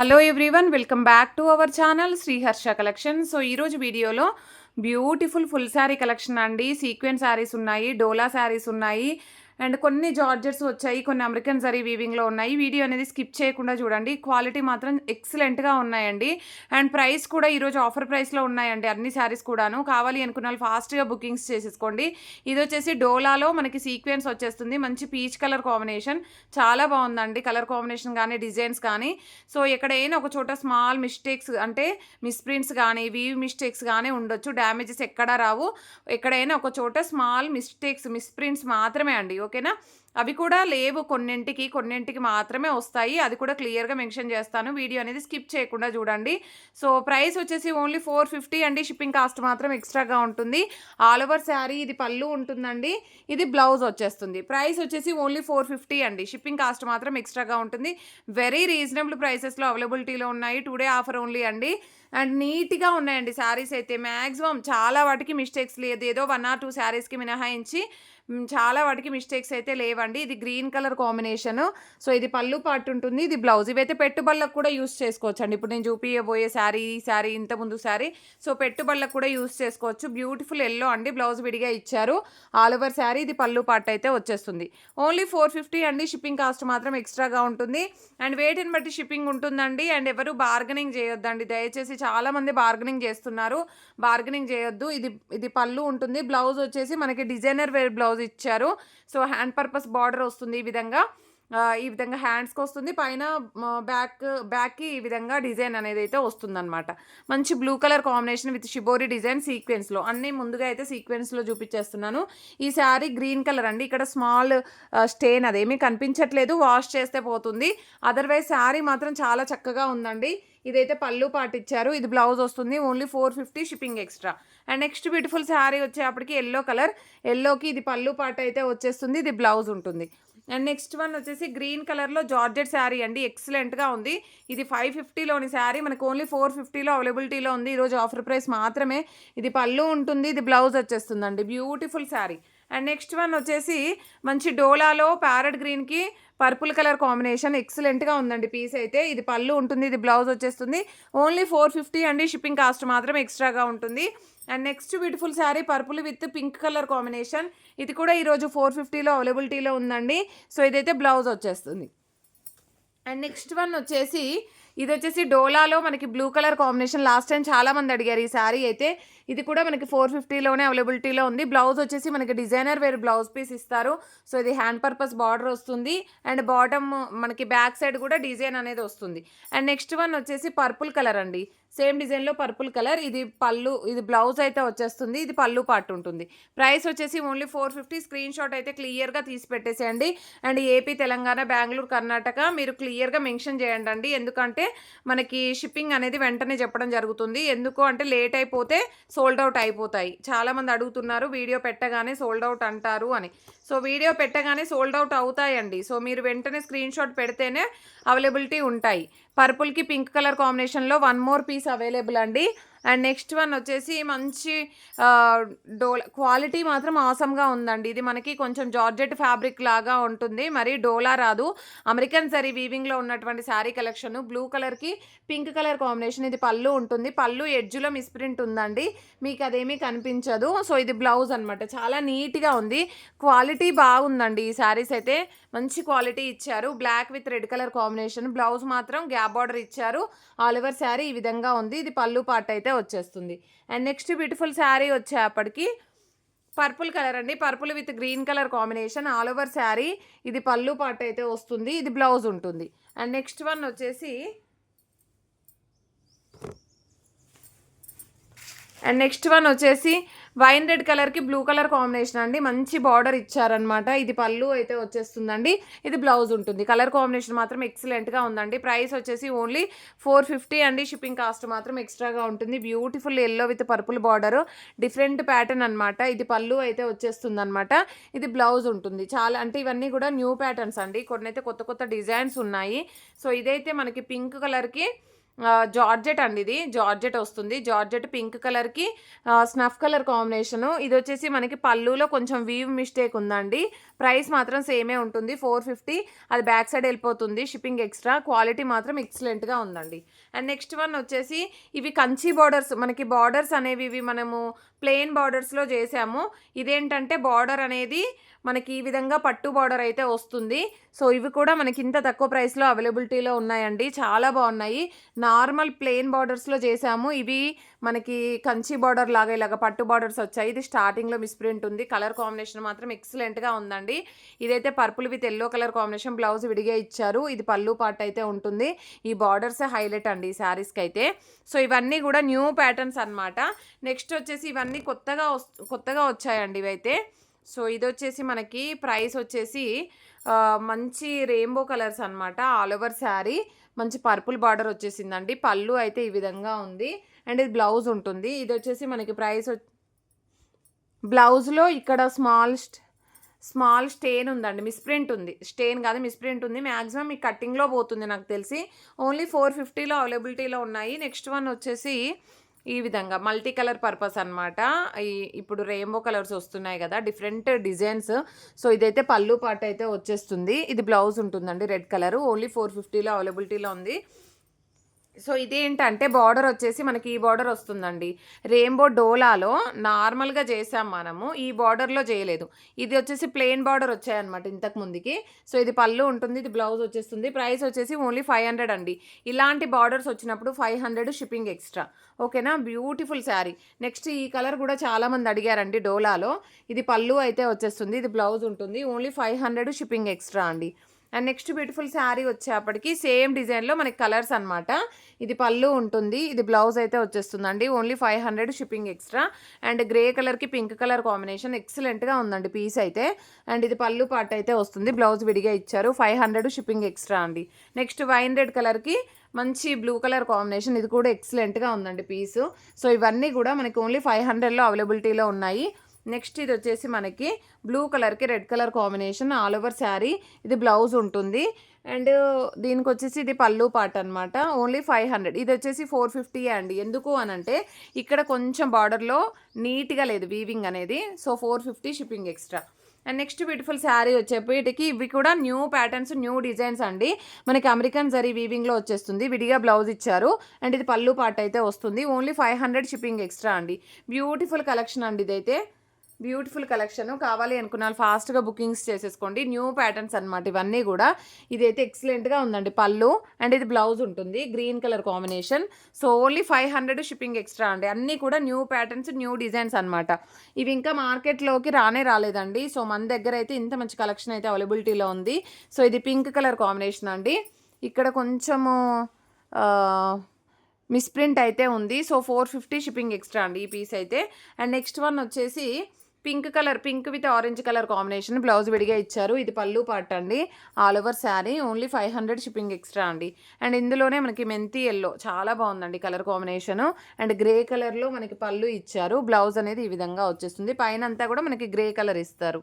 Hello everyone, welcome back to our channel Sriharsha collection. So ఈరోజు వీడియోలో beautiful full sari collection అండి. Sequence saris ఉన్నాయి, డోలా శారీస్ ఉన్నాయి, అండ్ కొన్ని జార్జెట్స్ వచ్చాయి, కొన్ని అమెరికన్ జరీ వీవింగ్లో ఉన్నాయి. వీడియో అనేది స్కిప్ చేయకుండా చూడండి. క్వాలిటీ మాత్రం ఎక్సలెంట్గా ఉన్నాయండి. అండ్ ప్రైస్ కూడా ఈరోజు ఆఫర్ ప్రైస్లో ఉన్నాయండి అన్ని శారీస్ కూడాను. కావాలి అనుకున్న వాళ్ళు ఫాస్ట్గా బుకింగ్స్ చేసేసుకోండి. ఇది వచ్చేసి డోలాలో మనకి సీక్వెన్స్ వచ్చేస్తుంది. మంచి పీచ్ కలర్ కాంబినేషన్, చాలా బాగుందండి కలర్ కాంబినేషన్ కానీ డిజైన్స్ కానీ. సో ఎక్కడైనా ఒక చోట స్మాల్ మిస్టేక్స్ అంటే మిస్ప్రింట్స్ కానీ వీవ్ మిస్టేక్స్ కానీ ఉండొచ్చు, డ్యామేజెస్ ఎక్కడా రావు. ఎక్కడైనా ఒక చోట స్మాల్ మిస్టేక్స్ మిస్ప్రింట్స్ మాత్రమే అండి, ఓకేనా. అవి కూడా లేవు, కొన్నింటికి మాత్రమే వస్తాయి. అది కూడా క్లియర్గా మెన్షన్ చేస్తాను. వీడియో అనేది స్కిప్ చేయకుండా చూడండి. సో ప్రైస్ వచ్చేసి ఓన్లీ 450 అండి. షిప్పింగ్ కాస్ట్ మాత్రం ఎక్స్ట్రాగా ఉంటుంది. ఆల్ ఓవర్ శారీ ఇది పళ్ళు ఉంటుందండి, ఇది బ్లౌజ్ వచ్చేస్తుంది. ప్రైస్ వచ్చేసి ఓన్లీ 450 అండి. షిప్పింగ్ కాస్ట్ మాత్రం ఎక్స్ట్రాగా ఉంటుంది. వెరీ రీజనబుల్ ప్రైసెస్లో అవైలబిలిటీలో ఉన్నాయి. టుడే ఆఫర్ ఓన్లీ అండి. అండ్ నీట్గా ఉన్నాయండి శారీస్ అయితే. మ్యాక్సిమం చాలా వాటికి మిస్టేక్స్ లేదు, ఏదో 1 or 2 శారీస్కి మినహాయించి చాలా వాటికి మిస్టేక్స్ అయితే లేవండి. ఇది గ్రీన్ కలర్ కాంబినేషను. సో ఇది పళ్ళు పార్ట్ ఉంటుంది, ఇది బ్లౌజ్. ఇవైతే పెట్టుబడులకు కూడా యూస్ చేసుకోవచ్చు అండి. ఇప్పుడు నేను చూపించబోయే శారీ ఇంతకుముందు శారీ, సో పెట్టుబడులకు కూడా యూస్ చేసుకోవచ్చు. బ్యూటిఫుల్ ఎల్లో అండి, బ్లౌజ్ విడిగా ఇచ్చారు. ఆల్ ఓవర్ శారీ ఇది పళ్ళు పార్ట్ అయితే వచ్చేస్తుంది. ఓన్లీ 450 అండి. షిప్పింగ్ కాస్ట్ మాత్రం ఎక్స్ట్రాగా ఉంటుంది. అండ్ వెయిట్ని బట్టి షిప్పింగ్ ఉంటుందండి. అండ్ ఎవరు బార్గెనింగ్ చేయొద్దండి దయచేసి. చాలామంది బార్గెనింగ్ చేస్తున్నారు, బార్గెనింగ్ చేయొద్దు. ఇది పళ్ళు ఉంటుంది, బ్లౌజ్ వచ్చేసి మనకి డిజైనర్ వేర్ బ్లౌజ్ ఇచ్చారు. సో హ్యాండ్ పర్పస్ బార్డర్ వస్తుంది ఈ విధంగా హ్యాండ్స్కి వస్తుంది. పైన బ్యాక్కి ఈ విధంగా డిజైన్ అనేది అయితే వస్తుందన్నమాట. మంచి blue colour combination with shibori design సీక్వెన్స్లో. అన్నీ ముందుగా అయితే సీక్వెన్స్లో చూపించేస్తున్నాను. ఈ శారీ గ్రీన్ కలర్ అండి. ఇక్కడ స్మాల్ స్టెయిన్ అదేమీ కనిపించట్లేదు, వాష్ చేస్తే పోతుంది. అదర్వైజ్ శారీ మాత్రం చాలా చక్కగా ఉందండి. ఇదైతే పళ్ళు పార్ట్ ఇచ్చారు, ఇది బ్లౌజ్ వస్తుంది. Only 450 shipping extra. And next beautiful sari వచ్చేప్పటికి ఎల్లో కలర్. ఎల్లోకి ఇది పళ్ళు పార్ట్ అయితే వచ్చేస్తుంది, ఇది బ్లౌజ్ ఉంటుంది. అండ్ నెక్స్ట్ వన్ వచ్చేసి గ్రీన్ కలర్లో జార్జెట్ శారీ అండి, ఎక్సలెంట్గా ఉంది. ఇది 550లోని శారీ మనకు ఓన్లీ 450లో అవైలబిలిటీలో ఉంది. ఈరోజు ఆఫర్ ప్రైస్ మాత్రమే. ఇది పళ్ళు ఉంటుంది, ఇది బ్లౌజ్ వచ్చేస్తుందండి. Beautiful sari. And next one వచ్చేసి మంచి డోలాలో ప్యారెట్ గ్రీన్కి పర్పుల్ కలర్ కాంబినేషన్, ఎక్సలెంట్గా ఉందండి పీస్ అయితే. ఇది పళ్ళు ఉంటుంది, ఇది బ్లౌజ్ వచ్చేస్తుంది. ఓన్లీ 450 అండి. షిప్పింగ్ కాస్ట్ మాత్రం ఎక్స్ట్రాగా ఉంటుంది. And next beautiful sari purple with pink colour combination. ఇది కూడా ఈరోజు 450లో అవైలబిలిటీలో ఉందండి. సో ఇదైతే బ్లౌజ్ వచ్చేస్తుంది. అండ్ నెక్స్ట్ వన్ వచ్చేసి ఇది వచ్చేసి డోలాలో మనకి blue colour combination. Last time చాలామంది అడిగారు ఈ శారీ అయితే. ఇది కూడా మనకి 450లోనే అవైలబిలిటీలో ఉంది. బ్లౌజ్ వచ్చేసి మనకి డిజైనర్ వేర్ బ్లౌజ్ పీస్ ఇస్తారు. సో ఇది హ్యాండ్ పర్పస్ బార్డర్ వస్తుంది. అండ్ బాటమ్ మనకి బ్యాక్ సైడ్ కూడా డిజైన్ అనేది వస్తుంది. అండ్ నెక్స్ట్ వన్ వచ్చేసి పర్పుల్ కలర్ అండి, సేమ్ డిజైన్లో పర్పుల్ కలర్. ఇది పళ్ళు, ఇది బ్లౌజ్ అయితే వచ్చేస్తుంది, ఇది పళ్ళు పార్ట్ ఉంటుంది. ప్రైస్ వచ్చేసి ఓన్లీ 450. స్క్రీన్ షాట్ అయితే క్లియర్గా తీసి పెట్టేసేయండి. అండ్ ఏపీ, తెలంగాణ, బెంగళూరు, కర్ణాటక మీరు క్లియర్గా మెన్షన్ చేయండి అండి. ఎందుకంటే మనకి షిప్పింగ్ అనేది వెంటనే చెప్పడం జరుగుతుంది. ఎందుకు అంటే లేట్ అయిపోతే సోల్డ్ అవుట్ అయిపోతాయి. చాలామంది అడుగుతున్నారు వీడియో పెట్టగానే సోల్డ్ అవుట్ అంటారు అని. సో వీడియో పెట్టగానే సోల్డ్ అవుట్ అవుతాయండి. సో మీరు వెంటనే స్క్రీన్ షాట్ పెడితేనే అవైలబిలిటీ ఉంటాయి. పర్పుల్కి పింక్ కలర్ కాంబినేషన్లో 1 more పీస్ అవైలబుల్ అండి. అండ్ నెక్స్ట్ వన్ వచ్చేసి మంచి డోలా క్వాలిటీ మాత్రం ఆసమ్గా ఉందండి. ఇది మనకి కొంచెం జార్జెట్ ఫ్యాబ్రిక్ లాగా ఉంటుంది, మరి డోలా రాదు. అమెరికన్ జరీ వీవింగ్లో ఉన్నటువంటి శారీ కలెక్షన్. బ్లూ కలర్కి పింక్ కలర్ కాంబినేషన్. ఇది పళ్ళు ఉంటుంది, పళ్ళు ఎడ్జ్లో మిస్ప్రింట్ ఉందండి, మీకు అదేమీ కనిపించదు. సో ఇది బ్లౌజ్ అనమాట. చాలా నీట్గా ఉంది, క్వాలిటీ బాగుందండి. ఈ శారీస్ అయితే మంచి క్వాలిటీ ఇచ్చారు. Black with red colour combination. Blouse మాత్రం గ్యాప్ బార్డర్ ఇచ్చారు. ఆల్ ఓవర్ శారీ ఈ విధంగా ఉంది, ఇది పళ్ళు పార్ట్ అయితే వచ్చేస్తుంది. అండ్ నెక్స్ట్ బ్యూటిఫుల్ శారీ వచ్చేప్పటికి పర్పుల్ కలర్ అండి, purple with green colour combination. All over sari ఇది పళ్ళు పార్ట్ అయితే వస్తుంది, ఇది బ్లౌజ్ ఉంటుంది. అండ్ నెక్స్ట్ వన్ వచ్చేసి వైన్ రెడ్ కలర్కి బ్లూ కలర్ కాంబినేషన్ అండి. మంచి బార్డర్ ఇచ్చారనమాట. ఇది పళ్ళు అయితే వచ్చేస్తుందండి, ఇది బ్లౌజ్ ఉంటుంది. కలర్ కాంబినేషన్ మాత్రం ఎక్సలెంట్గా ఉందండి. ప్రైస్ వచ్చేసి ఓన్లీ 450 అండి. షిప్పింగ్ కాస్ట్ మాత్రం ఎక్స్ట్రాగా ఉంటుంది. Beautiful yellow with purple border, different pattern అనమాట. ఇది పళ్ళు అయితే వచ్చేస్తుంది అనమాట, ఇది బ్లౌజ్ ఉంటుంది. చాలా అంటే ఇవన్నీ కూడా న్యూ ప్యాటర్న్స్ అండి, కొన్ని అయితే కొత్త కొత్త డిజైన్స్ ఉన్నాయి. సో ఇదైతే మనకి పింక్ కలర్కి జార్జెట్ అండి, ఇది జార్జెట్ వస్తుంది. జార్జెట్ పింక్ కలర్కి స్నఫ్ కలర్ కాంబినేషను. ఇది వచ్చేసి మనకి పళ్ళులో కొంచెం వీవ్ మిస్టేక్ ఉందండి. ప్రైస్ మాత్రం సేమే ఉంటుంది 450. అది బ్యాక్ సైడ్ వెళ్ళిపోతుంది, షిప్పింగ్ ఎక్స్ట్రా. క్వాలిటీ మాత్రం ఎక్సలెంట్గా ఉందండి. అండ్ నెక్స్ట్ వన్ వచ్చేసి ఇవి కంచి బార్డర్స్, మనకి బార్డర్స్ అనేవి ఇవి మనము ప్లెయిన్ బార్డర్స్లో చేసాము. ఇదేంటంటే బార్డర్ అనేది మనకి ఈ విధంగా పట్టు బార్డర్ అయితే వస్తుంది. సో ఇవి కూడా మనకి ఇంత తక్కువ ప్రైస్లో అవైలబిలిటీలో ఉన్నాయండి, చాలా బాగున్నాయి. నార్మల్ ప్లెయిన్ బార్డర్స్లో చేసాము, ఇవి మనకి కంచి బార్డర్ లాగా ఇలాగ పట్టు బార్డర్స్ వచ్చాయి. ఇది స్టార్టింగ్లో మిస్ప్రింట్ ఉంది, కలర్ కాంబినేషన్ మాత్రం ఎక్సలెంట్గా ఉందండి. ఇదైతే purple with yellow colour combination, blouse విడిగా ఇచ్చారు. ఇది పళ్ళు పార్ట్ అయితే ఉంటుంది. ఈ బార్డర్సే హైలైట్ అండి ఈ శారీస్కి అయితే. సో ఇవన్నీ కూడా న్యూ ప్యాటర్న్స్ అనమాట. నెక్స్ట్ వచ్చేసి ఇవన్నీ కొత్తగా వచ్చాయండి ఇవైతే. సో ఇది వచ్చేసి మనకి ప్రైస్ వచ్చేసి మంచి రెయిన్బో కలర్స్ అనమాట. ఆల్ ఓవర్ శారీ మంచి పర్పుల్ బార్డర్ వచ్చేసిందండి. పళ్ళు అయితే ఈ విధంగా ఉంది. అండ్ ఇది బ్లౌజ్ ఉంటుంది. ఇది వచ్చేసి మనకి ప్రైస్ బ్లౌజ్లో ఇక్కడ స్మాల్ స్టెయిన్ ఉందండి, మిస్ప్రింట్ ఉంది. స్టెయిన్ కాదు, మిస్ప్రింట్ ఉంది. మ్యాక్సిమం ఈ కట్టింగ్లో పోతుంది నాకు తెలిసి. ఓన్లీ 450లో అవైలబిలిటీలో ఉన్నాయి. నెక్స్ట్ వన్ వచ్చేసి ఈ విధంగా మల్టీ కలర్ పర్పస్ అనమాట. ఇప్పుడు రెయిన్బో కలర్స్ వస్తున్నాయి కదా, డిఫరెంట్ డిజైన్స్. సో ఇదైతే పళ్ళు పార్ట్ అయితే వచ్చేస్తుంది. ఇది బ్లౌజ్ ఉంటుందండి రెడ్ కలర్. ఓన్లీ 450లో అవైలబిలిటీలో ఉంది. సో ఇదేంటంటే బార్డర్ వచ్చేసి మనకి ఈ బార్డర్ వస్తుందండి. రెయిన్బో డోలాలో నార్మల్గా చేసాం మనము, ఈ బార్డర్లో చేయలేదు. ఇది వచ్చేసి ప్లెయిన్ బార్డర్ వచ్చాయన్నమాట ఇంతకు ముందుకి. సో ఇది పళ్ళు ఉంటుంది, ఇది బ్లౌజ్ వచ్చేస్తుంది. ప్రైస్ వచ్చేసి ఓన్లీ 500 అండి. ఇలాంటి బార్డర్స్ వచ్చినప్పుడు 500 షిప్పింగ్ ఎక్స్ట్రా. ఓకేనా, బ్యూటిఫుల్ శారీ. నెక్స్ట్ ఈ కలర్ కూడా చాలామంది అడిగారండి డోలాలో. ఇది పళ్ళు అయితే వచ్చేస్తుంది, ఇది బ్లౌజ్ ఉంటుంది. ఓన్లీ 500 షిప్పింగ్ ఎక్స్ట్రా అండి. అండ్ నెక్స్ట్ బ్యూటిఫుల్ శారీ వచ్చేప్పటికి సేమ్ డిజైన్లో మనకి కలర్స్ అనమాట. ఇది పళ్ళు ఉంటుంది, ఇది బ్లౌజ్ అయితే వచ్చేస్తుందండి. Only 500 shipping extra. And grey కలర్కి పింక్ కలర్ కాంబినేషన్ ఎక్సలెంట్గా ఉందండి పీస్ అయితే. అండ్ ఇది పళ్ళు పార్ట్ అయితే వస్తుంది, బ్లౌజ్ విడిగా ఇచ్చారు. 500 షిప్పింగ్ ఎక్స్ట్రా అండి. నెక్స్ట్ వైన్ రెడ్ కలర్కి మంచి బ్లూ కలర్ కాంబినేషన్, ఇది కూడా ఎక్సలెంట్గా ఉందండి పీసు. సో ఇవన్నీ కూడా మనకి ఓన్లీ 500లో అవైలబిలిటీలో ఉన్నాయి. నెక్స్ట్ ఇది వచ్చేసి మనకి బ్లూ కలర్కి red colour combination, all over sari. ఇది బ్లౌజ్ ఉంటుంది. అండ్ దీనికి వచ్చేసి ఇది పళ్ళు పార్ట్ అనమాట. ఓన్లీ 500. ఇది వచ్చేసి 450 అండి. ఎందుకు అనంటే ఇక్కడ కొంచెం బార్డర్లో నీట్గా లేదు వీవింగ్ అనేది. So 450 shipping extra. And next beautiful sari వచ్చేప్పటికి ఇవి కూడా న్యూ ప్యాటర్న్స్, న్యూ డిజైన్స్ అండి. మనకి అమెరికన్ జరీ వీవింగ్లో వచ్చేస్తుంది, విడిగా బ్లౌజ్ ఇచ్చారు. అండ్ ఇది పళ్ళు పార్ట్ అయితే వస్తుంది. ఓన్లీ 500 షిప్పింగ్ ఎక్స్ట్రా అండి. బ్యూటిఫుల్ కలెక్షన్ అండి ఇదైతే, బ్యూటిఫుల్ కలెక్షన్. కావాలి అనుకున్న వాళ్ళు ఫాస్ట్గా బుకింగ్స్ చేసేసుకోండి. న్యూ ప్యాటర్న్స్ అనమాట ఇవన్నీ కూడా. ఇదైతే ఎక్సలెంట్గా ఉందండి పళ్ళు. అండ్ ఇది బ్లౌజ్ ఉంటుంది, green colour combination. So only 500 shipping extra అండి. అన్నీ కూడా న్యూ ప్యాటర్న్స్, న్యూ డిజైన్స్ అనమాట. ఇవి ఇంకా మార్కెట్లోకి రాలేదండి. సో మన దగ్గర అయితే ఇంత మంచి కలెక్షన్ అయితే అవైలబిలిటీలో ఉంది. సో ఇది పింక్ కలర్ కాంబినేషన్ అండి. ఇక్కడ కొంచెము మిస్ప్రింట్ అయితే ఉంది. సో 450 షిప్పింగ్ ఎక్స్ట్రా అండి ఈ పీస్ అయితే. అండ్ నెక్స్ట్ వన్ వచ్చేసి pink with orange colour combination, blouse విడిగా ఇచ్చారు. ఇది పళ్ళు పార్ట్ అండి, all over sari. Only 500 shipping extra అండి. అండ్ ఇందులోనే మనకి మెంతి ఎల్లో చాలా బాగుందండి కలర్ కాంబినేషను. అండ్ గ్రే కలర్లో మనకి పళ్ళు ఇచ్చారు, బ్లౌజ్ అనేది ఈ విధంగా వచ్చేస్తుంది. పైన అంతా కూడా మనకి గ్రే కలర్ ఇస్తారు.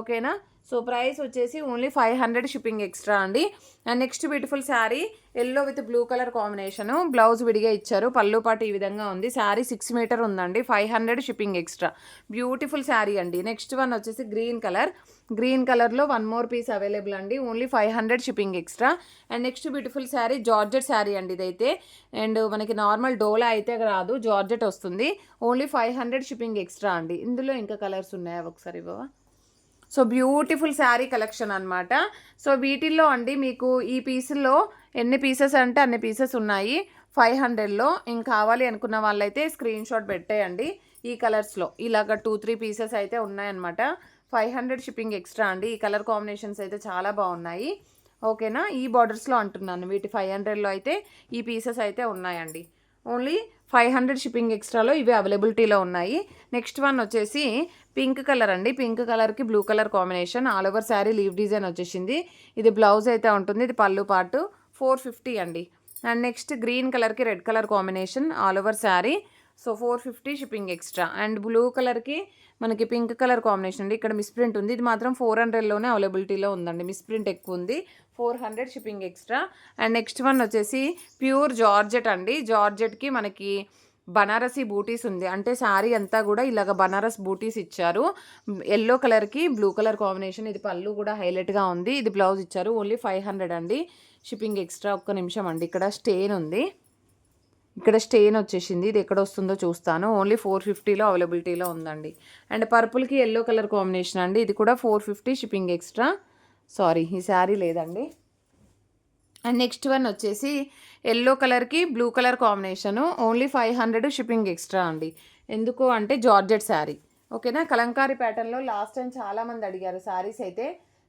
ఓకేనా, సో ప్రైస్ వచ్చేసి ఓన్లీ 500 షిప్పింగ్ ఎక్స్ట్రా అండి. And next beautiful sari yellow with blue colour combination, blouse విడిగా ఇచ్చారు. పళ్ళు పాటు ఈ విధంగా ఉంది. శారీ 6 మీటర్ ఉందండి, 500 షిప్పింగ్ ఎక్స్ట్రా. బ్యూటిఫుల్ శారీ అండి. నెక్స్ట్ వన్ వచ్చేసి గ్రీన్ కలర్లో 1 మోర్ పీస్ అవైలబుల్ అండి. Only 500 shipping extra. And next beautiful sari georgette sari అండి ఇదైతే. అండ్ మనకి నార్మల్ డోలా అయితే రాదు, జార్జెట్ వస్తుంది. ఓన్లీ 500 షిప్పింగ్ ఎక్స్ట్రా అండి. ఇందులో ఇంకా కలర్స్ ఉన్నాయా ఒకసారి ఇవ్వవా? సో బ్యూటిఫుల్ శారీ కలెక్షన్ అనమాట. సో వీటిల్లో అండి మీకు ఈ పీసుల్లో ఎన్ని పీసెస్ అంటే అన్ని పీసెస్ ఉన్నాయి 500లో. ఇంక కావాలి అనుకున్న వాళ్ళైతే స్క్రీన్ షాట్ పెట్టేయండి. ఈ కలర్స్లో ఇలాగ 2-3 పీసెస్ అయితే ఉన్నాయన్నమాట. 500 షిప్పింగ్ ఎక్స్ట్రా అండి. ఈ కలర్ కాంబినేషన్స్ అయితే చాలా బాగున్నాయి. ఓకేనా, ఈ బార్డర్స్లో అంటున్నాను. వీటి 500లో అయితే ఈ పీసెస్ అయితే ఉన్నాయండి. ఓన్లీ 500 షిప్పింగ్ ఎక్స్ట్రాలో ఇవి అవైలబిలిటీలో ఉన్నాయి. నెక్స్ట్ వన్ వచ్చేసి పింక్ కలర్ అండి. పింక్ కలర్కి blue colour combination, all over sari leave design వచ్చేసింది. ఇది బ్లౌజ్ అయితే ఉంటుంది, ఇది పళ్ళు పార్ట్. 450 అండి. అండ్ నెక్స్ట్ గ్రీన్ కలర్కి red colour combination, all over sari. So 450 shipping extra. And blue కలర్కి మనకి పింక్ కలర్ కాంబినేషన్ అండి. ఇక్కడ మిస్ప్రింట్ ఉంది, ఇది మాత్రం 400లోనే అవైలబిలిటీలో ఉందండి. మిస్ప్రింట్ ఎక్కువ ఉంది, 400 shipping extra. And next one వచ్చేసి ప్యూర్ జార్జెట్ అండి. జార్జెట్కి మనకి బనారసి బూటీస్ ఉంది. అంటే శారీ అంతా కూడా ఇలాగ బనారస్ బూటీస్ ఇచ్చారు. యెల్లో కలర్‌కి బ్లూ కలర్ కాంబినేషన్. ఇది పళ్ళు కూడా హైలైట్‌గా ఉంది. ఇది బ్లౌజ్ ఇచ్చారు. ఓన్లీ 500 అండి. Shipping extra. ఒక్క నిమిషం అండి. ఇక్కడ స్టెయిన్ ఉంది. ఇక్కడ స్టెయిన్ వచ్చేసింది. ఇది ఎక్కడ వస్తుందో చూస్తాను. ఓన్లీ 450లో అవైలబిలిటీలో ఉందండి. అండ్ పర్పుల్‌కి యెల్లో కలర్ కాంబినేషన్ అండి. ఇది కూడా 450 షిప్పింగ్ ఎక్స్ట్రా. సారీ, ఈ శారీ లేదండి. అండ్ నెక్స్ట్ వన్ వచ్చేసి యెల్లో కలర్‌కి blue colour combination. Only 500 shipping extra అండి. ఎందుకు అంటే జార్జెట్ శారీ. ఓకేనా. కలంకారీ ప్యాటర్న్‌లో లాస్ట్ టైం చాలామంది అడిగారు శారీస్ అయితే.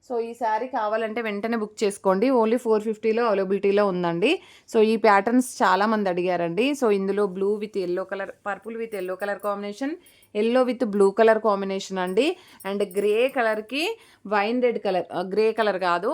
సో ఈ శారీ కావాలంటే వెంటనే బుక్ చేసుకోండి. ఓన్లీ 450లో అవైలబిలిటీలో ఉందండి. సో ఈ ప్యాటర్న్స్ చాలామంది అడిగారండి. సో ఇందులో blue with yellow colour, purple with yellow colour combination, yellow with blue colour combination అండి. అండ్ గ్రే కలర్‌కి wine red colour, grey colour కాదు,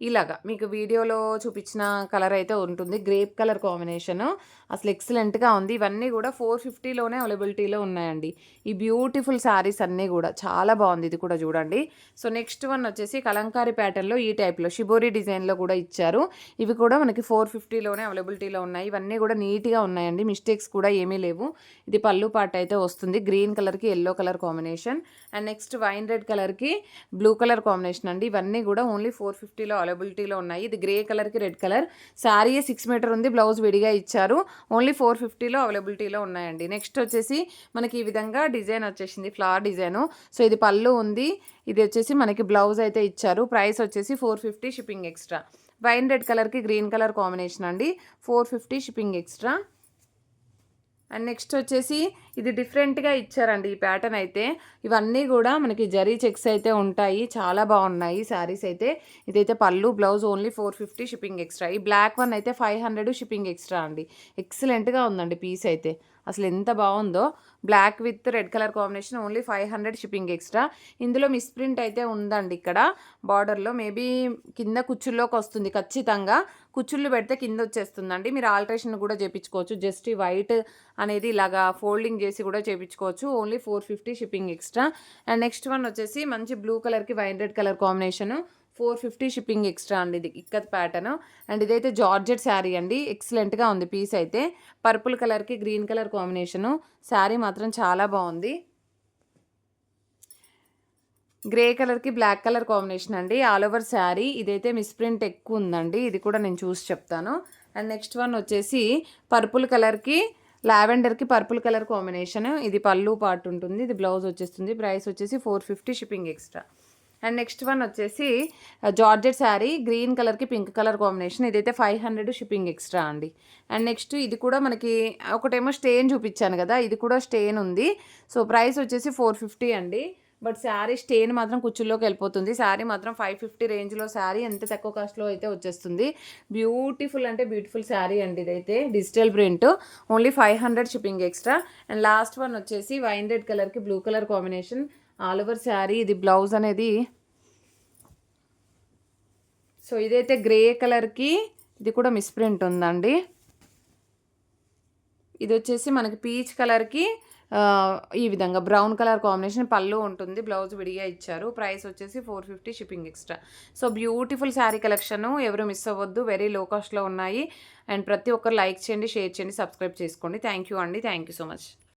ఇలాగా మీకు వీడియోలో చూపించిన కలర్ అయితే ఉంటుంది. గ్రేప్ కలర్ కాంబినేషను అసలు ఎక్సలెంట్‌గా ఉంది. ఇవన్నీ కూడా 450లోనే అవైలబిలిటీలో ఉన్నాయండి. ఈ బ్యూటిఫుల్ శారీస్ అన్నీ కూడా చాలా బాగుంది. ఇది కూడా చూడండి. సో నెక్స్ట్ వన్ వచ్చేసి కలంకారీ ప్యాటర్న్లో ఈ టైప్లో షిబోరి డిజైన్లో కూడా ఇచ్చారు. ఇవి కూడా మనకి 450లోనే అవైలబిలిటీలో ఉన్నాయి. ఇవన్నీ కూడా నీట్గా ఉన్నాయండి. మిస్టేక్స్ కూడా ఏమీ లేవు. ఇది పళ్ళు పార్ట్ అయితే వస్తుంది. గ్రీన్ కలర్కి yellow colour combination. And next wine red కలర్కి బ్లూ కలర్ కాంబినేషన్ అండి. ఇవన్నీ కూడా ఓన్లీ 450లో అవైలబిలిటీలో ఉన్నాయి. ఇది గ్రే కలర్కి రెడ్ కలర్. శారీ 6 మీటర్ ఉంది. బ్లౌజ్ విడిగా ఇచ్చారు. ఓన్లీ 450లో అవైలబిలిటీలో ఉన్నాయండి. నెక్స్ట్ వచ్చేసి మనకి ఈ విధంగా డిజైన్ వచ్చేసింది, ఫ్లవర్ డిజైను. సో ఇది పళ్ళు ఉంది. ఇది వచ్చేసి మనకి బ్లౌజ్ అయితే ఇచ్చారు. ప్రైస్ వచ్చేసి 450 షిప్పింగ్ ఎక్స్ట్రా. వైన్ రెడ్ కలర్కి గ్రీన్ కలర్ కాంబినేషన్ అండి. 450 షిప్పింగ్ ఎక్స్ట్రా. అండ్ నెక్స్ట్ వచ్చేసి ఇది డిఫరెంట్గా ఇచ్చారండి ఈ ప్యాటర్న్ అయితే. ఇవన్నీ కూడా మనకి జరీ చెక్స్ అయితే ఉంటాయి. చాలా బాగున్నాయి శారీస్ అయితే. ఇదైతే పళ్ళు, బ్లౌజ్ ఓన్లీ 450 షిప్పింగ్ ఎక్స్ట్రా. ఈ బ్లాక్ వన్ అయితే 500 షిప్పింగ్ ఎక్స్ట్రా అండి. ఎక్సలెంట్గా ఉందండి పీస్ అయితే. అసలు ఎంత బాగుందో. Black with red colour combination. Only 500 shipping extra. ఇందులో మిస్ప్రింట్ అయితే ఉందండి ఇక్కడ బార్డర్లో. మేబీ కింద కుచ్చుల్లోకి వస్తుంది ఖచ్చితంగా. కుచ్చుళ్ళు పెడితే కింద వచ్చేస్తుందండి. మీరు ఆల్టరేషన్ కూడా చేయించుకోవచ్చు. జస్ట్ ఈ వైట్ అనేది ఇలాగా ఫోల్డింగ్ చేసి కూడా చేయించుకోవచ్చు. Only 450 shipping extra. And next one వచ్చేసి మంచి బ్లూ కలర్కి wine red colour combination. 450 shipping extra అండి. ఇది ఇక్కత్ ప్యాటర్న్. అండ్ ఇదైతే జార్జెట్ శారీ అండి. ఎక్సలెంట్గా ఉంది పీస్ అయితే. పర్పుల్ కలర్కి గ్రీన్ కలర్ కాంబినేషను. శారీ మాత్రం చాలా బాగుంది. గ్రే కలర్కి బ్లాక్ కలర్ కాంబినేషన్ అండి. All over sari. ఇదైతే మిస్ప్రింట్ ఎక్కువ ఉందండి. ఇది కూడా నేను చూసి చెప్తాను. అండ్ నెక్స్ట్ వన్ వచ్చేసి పర్పుల్ కలర్కి లావెండర్కి పర్పుల్ కలర్ కాంబినేషన్. ఇది పళ్ళు పార్ట్ ఉంటుంది. ఇది బ్లౌజ్ వచ్చేస్తుంది. ప్రైస్ వచ్చేసి 450 shipping extra. And next one వచ్చేసి జార్జెట్ శారీ, గ్రీన్ కలర్కి పింక్ కలర్ కాంబినేషన్. ఇదైతే 500 షిప్పింగ్ ఎక్స్ట్రా అండి. అండ్ నెక్స్ట్ ఇది కూడా మనకి ఒకటేమో స్టెయిన్ చూపించాను కదా, ఇది కూడా స్టెయిన్ ఉంది. సో ప్రైస్ వచ్చేసి 450 అండి. బట్ శారీ స్టెయిన్ మాత్రం కుచ్చుల్లోకి వెళ్ళిపోతుంది. శారీ మాత్రం 550 రేంజ్లో శారీ ఎంత తక్కువ కాస్ట్లో అయితే వచ్చేస్తుంది. బ్యూటిఫుల్ అంటే బ్యూటిఫుల్ శారీ అండి. ఇదైతే digital print. Only 500 shipping extra. And last one వచ్చేసి వైన్ రెడ్ కలర్కి blue colour combination. All over sari. ఇది బ్లౌజ్ అనేది. సో ఇదైతే గ్రే కలర్కి ఇది కూడా మిస్ప్రింట్ ఉందండి. ఇది వచ్చేసి మనకి పీచ్ కలర్కి ఈ విధంగా బ్రౌన్ కలర్ కాంబినేషన్ పళ్ళు ఉంటుంది. బ్లౌజ్ విడిగా ఇచ్చారు. ప్రైస్ వచ్చేసి 450 shipping extra. So beautiful sari collection. ఎవరు మిస్ అవ్వద్దు. వెరీ లో కాస్ట్లో ఉన్నాయి. అండ్ ప్రతి ఒక్కరు లైక్ చేయండి, షేర్ చేయండి, సబ్స్క్రైబ్ చేసుకోండి. థ్యాంక్ యూ అండి. Thank you so much.